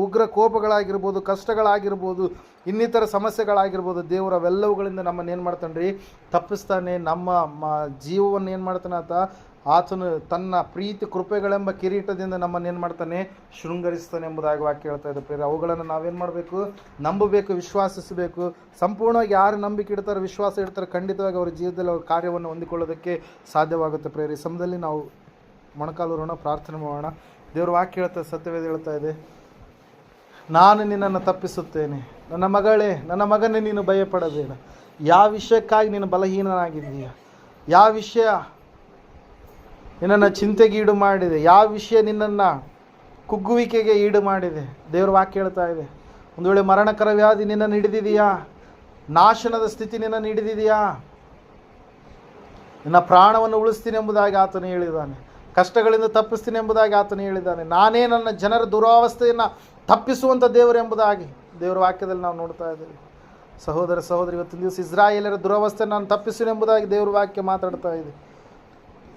ಉಗ್ರ ಕೋಪಗಳಾಗಿರ್ಬೋದು, ಕಷ್ಟಗಳಾಗಿರ್ಬೋದು, ಇನ್ನಿತರ ಸಮಸ್ಯೆಗಳಾಗಿರ್ಬೋದು, ದೇವರ ಅವೆಲ್ಲವುಗಳಿಂದ ನಮ್ಮನ್ನು ಏನು ಮಾಡ್ತಾನೆ ರೀ, ತಪ್ಪಿಸ್ತಾನೆ. ನಮ್ಮ ಜೀವವನ್ನು ಏನು ಮಾಡ್ತಾನೆ ಆತನು ತನ್ನ ಪ್ರೀತಿ ಕೃಪೆಗಳೆಂಬ ಕಿರೀಟದಿಂದ ನಮ್ಮನ್ನು ಏನು ಮಾಡ್ತಾನೆ, ಶೃಂಗರಿಸ್ತಾನೆ ಎಂಬುದಾಗಿ ವಾಕ್ಯ ಹೇಳ್ತಾ ಇದೆ ಪ್ರಿಯರೇ. ಅವುಗಳನ್ನು ನಾವೇನು ಮಾಡಬೇಕು, ನಂಬಬೇಕು, ವಿಶ್ವಾಸಿಸಬೇಕು. ಸಂಪೂರ್ಣವಾಗಿ ಯಾರು ನಂಬಿಕೆ ಇಡ್ತಾರೆ, ವಿಶ್ವಾಸ ಇಡ್ತಾರೆ, ಖಂಡಿತವಾಗಿ ಅವರ ಜೀವಿತದಲ್ಲಿ ಅವರ ಕಾರ್ಯವನ್ನು ಹೊಂದಿಕೊಳ್ಳೋದಕ್ಕೆ ಸಾಧ್ಯವಾಗುತ್ತೆ ಪ್ರಿಯರೇ. ಈ ಸಮಯದಲ್ಲಿ ನಾವು ಮೊಣಕಾಲೂರೋಣ, ಪ್ರಾರ್ಥನೆ ಮಾಡೋಣ. ದೇವರು ವಾಕ್ಯ ಹೇಳ್ತಾ, ಸತ್ಯವೇದ ಹೇಳ್ತಾ ಇದೆ, ನಾನು ನಿನ್ನನ್ನು ತಪ್ಪಿಸುತ್ತೇನೆ, ನನ್ನ ಮಗಳೇ, ನನ್ನ ಮಗನೇ, ನೀನು ಭಯಪಡಬೇಡ. ಯಾವ ವಿಷಯಕ್ಕಾಗಿ ನೀನು ಬಲಹೀನನಾಗಿದ್ದೀಯ, ಯಾವ ವಿಷಯ ನಿನ್ನನ್ನು ಚಿಂತೆಗೆ ಈಡು ಮಾಡಿದೆ, ಯಾವ ವಿಷಯ ನಿನ್ನನ್ನು ಕುಗ್ಗುವಿಕೆಗೆ ಈಡು ಮಾಡಿದೆ, ದೇವರು ವಾಕ್ಯ ಹೇಳ್ತಾ ಇದೆ. ಒಂದು ವೇಳೆ ಮರಣಕರ ವ್ಯಾಧಿ ನಿನ್ನನ್ನು ಹಿಡಿದಿದೆಯಾ, ನಾಶನದ ಸ್ಥಿತಿ ನಿನ್ನನ್ನು ಹಿಡಿದಿದೆಯಾ, ನಿನ್ನ ಪ್ರಾಣವನ್ನು ಉಳಿಸ್ತೀನಿ ಎಂಬುದಾಗಿ ಆತನು ಹೇಳಿದ್ದಾನೆ, ಕಷ್ಟಗಳಿಂದ ತಪ್ಪಿಸ್ತೀನಿ ಎಂಬುದಾಗಿ ಆತನು ಹೇಳಿದ್ದಾನೆ. ನಾನೇ ನನ್ನ ಜನರ ದುರಾವಸ್ಥೆಯನ್ನು ತಪ್ಪಿಸುವಂಥ ದೇವರು ಎಂಬುದಾಗಿ ದೇವರ ವಾಕ್ಯದಲ್ಲಿ ನಾವು ನೋಡ್ತಾ ಇದ್ದೇವೆ. ಸಹೋದರ ಸಹೋದರಿ, ಇವತ್ತಿನ ದಿವಸ ಇಸ್ರಾಯೇಲರ ದುರಾವಸ್ಥೆಯನ್ನು ನಾನು ತಪ್ಪಿಸ್ತೀನಿ ಎಂಬುದಾಗಿ ದೇವರ ವಾಕ್ಯ ಮಾತಾಡ್ತಾ ಇದೆ.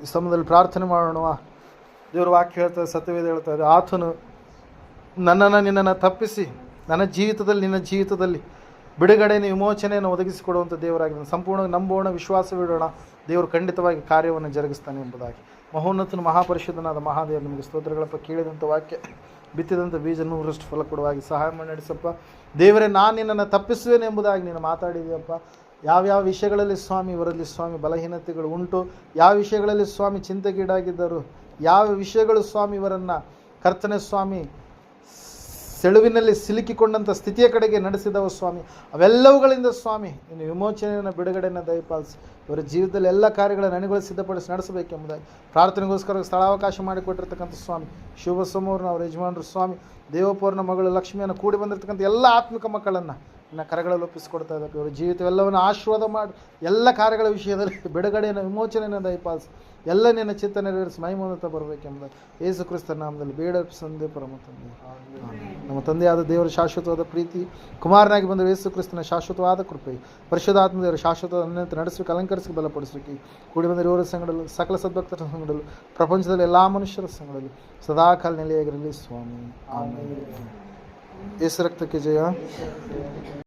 ಈ ಸಮಯದಲ್ಲಿ ಪ್ರಾರ್ಥನೆ ಮಾಡೋಣ. ದೇವರ ವಾಕ್ಯ ಹೇಳ್ತಾರೆ, ಸತ್ಯವೇದ ಹೇಳ್ತಾ ಇದೆ, ಆತನು ನನ್ನನ್ನು ನಿನ್ನನ್ನು ತಪ್ಪಿಸಿ ನನ್ನ ಜೀವಿತದಲ್ಲಿ, ನಿನ್ನ ಜೀವಿತದಲ್ಲಿ ಬಿಡುಗಡೆಯನ್ನು, ವಿಮೋಚನೆಯನ್ನು ಒದಗಿಸಿಕೊಡುವಂಥ ದೇವರಾಗಿದ್ದಾನೆ. ಸಂಪೂರ್ಣವಾಗಿ ನಂಬೋಣ, ವಿಶ್ವಾಸವಿಡೋಣ, ದೇವರು ಖಂಡಿತವಾಗಿ ಕಾರ್ಯವನ್ನು ಜರುಗಿಸ್ತಾನೆ ಎಂಬುದಾಗಿ. ಮಹೋನ್ನತನ ಮಹಾಪರಿಶುದ್ಧನಾದ ಮಹಾದೇವ, ನಿಮಗೆ ಸ್ತೋತ್ರಗಳಪ್ಪ. ಕೇಳಿದಂಥ ವಾಕ್ಯ, ಬಿತ್ತಿದಂಥ ಬೀಜ 100ರಷ್ಟು ಫಲ ಕೊಡುವಾಗಿ ಸಹಾಯ ಮಾಡಿ ನಡೆಸಪ್ಪ. ದೇವರೇ, ನಾನು ನಿನ್ನನ್ನು ತಪ್ಪಿಸುವೇನೆ ಎಂಬುದಾಗಿ ನೀನು ಮಾತಾಡಿದೆಯಪ್ಪ. ಯಾವ್ಯಾವ ವಿಷಯಗಳಲ್ಲಿ ಸ್ವಾಮಿ ಇವರಲ್ಲಿ ಸ್ವಾಮಿ ಬಲಹೀನತೆಗಳು ಉಂಟು, ಯಾವ ವಿಷಯಗಳಲ್ಲಿ ಸ್ವಾಮಿ ಚಿಂತೆಗೀಡಾಗಿದ್ದರು, ಯಾವ ವಿಷಯಗಳು ಸ್ವಾಮಿ ಇವರನ್ನು ಕರ್ತನೆ ಸ್ವಾಮಿ ಸೆಳುವಿನಲ್ಲಿ ಸಿಲುಕಿಕೊಂಡಂಥ ಸ್ಥಿತಿಯ ಕಡೆಗೆ ನಡೆಸಿದವ ಸ್ವಾಮಿ. ಅವೆಲ್ಲವುಗಳಿಂದ ಸ್ವಾಮಿ ನಿನ್ನ ವಿಮೋಚನೆಯನ್ನು ಬಿಡುಗಡೆಯನ್ನು ದಯಪಾಲಿಸಿ ಇವರ ಜೀವಿತದಲ್ಲಿ ಎಲ್ಲ ಕಾರ್ಯಗಳನ್ನು ಅನುಗೊಳಿಸಿ ಸಿದ್ಧಪಡಿಸಿ ನಡೆಸಬೇಕೆಂಬುದಾಗಿ ಪ್ರಾರ್ಥನೆಗೋಸ್ಕರ ಸ್ಥಳಾವಕಾಶ ಮಾಡಿಕೊಟ್ಟಿರ್ತಕ್ಕಂಥ ಸ್ವಾಮಿ ಶಿವ ಸೋಮವ್ರನ್ನ ಅವರ ಯಜಮಾನರು ಸ್ವಾಮಿ ದೇವಪೂರ್ಣ ಮಗಳು ಲಕ್ಷ್ಮಿಯನ್ನು ಕೂಡಿ ಬಂದಿರತಕ್ಕಂಥ ಎಲ್ಲ ಆತ್ಮಿಕ ಮಕ್ಕಳನ್ನು ನಿನ್ನ ಕರಗಳಲ್ಲಿ ಒಪ್ಪಿಸಿಕೊಡ್ತಾ ಇದ್ದಾರೆ. ಇವರ ಜೀವಿತವೆಲ್ಲವನ್ನು ಆಶೀರ್ವಾದ ಮಾಡಿ ಎಲ್ಲ ಕಾರ್ಯಗಳ ವಿಷಯದಲ್ಲಿ ಬಿಡುಗಡೆಯನ್ನು ವಿಮೋಚನೆಯನ್ನು ದಯಪಾಲಿಸಿ ಎಲ್ಲ ನಿನ್ನ ಚಿತ್ತ ನೆರವೇರಿಸಿ ಮಹಿಮೋನ್ನತ ಬರಬೇಕೆಂಬುದಾಗಿ ಯೇಸು ಕ್ರಿಸ್ತನ ನಾಮದಲ್ಲಿ ಬೇಡ ಸಂದೆ ಪರಮ ತಂದೆ. ನಮ್ಮ ತಂದೆಯಾದ ದೇವರ ಶಾಶ್ವತವಾದ ಪ್ರೀತಿ, ಕುಮಾರನಾಗಿ ಬಂದ ಯೇಸು ಕ್ರಿಸ್ತನ ಶಾಶ್ವತವಾದ ಕೃಪೆ, ಪರಿಶುದ್ಧಾತ್ಮ ದೇವರ ಶಾಶ್ವತವಾದ ಅನ್ಯಂತ ನಡೆಸಲಿಕ್ಕೆ ಅಲಂಕರಿಸಿ ಬಲಪಡಿಸಲಿಕ್ಕೆ ಕೂಡಿ ಬಂದ ಇವರ ಸಂಗಡಲು ಸಕಲ ಸದ್ಭಕ್ತರ ಸಂಗಡಲು ಪ್ರಪಂಚದಲ್ಲಿ ಎಲ್ಲ ಮನುಷ್ಯರ ಸಂಗಡಲು ಸದಾಕಾಲ ನೆಲೆಯಾಗಿರಲಿ ಸ್ವಾಮಿ. ಆಮೇಲೆ ಯೇಸು ರಕ್ತಕ್ಕೆ ಜಯ.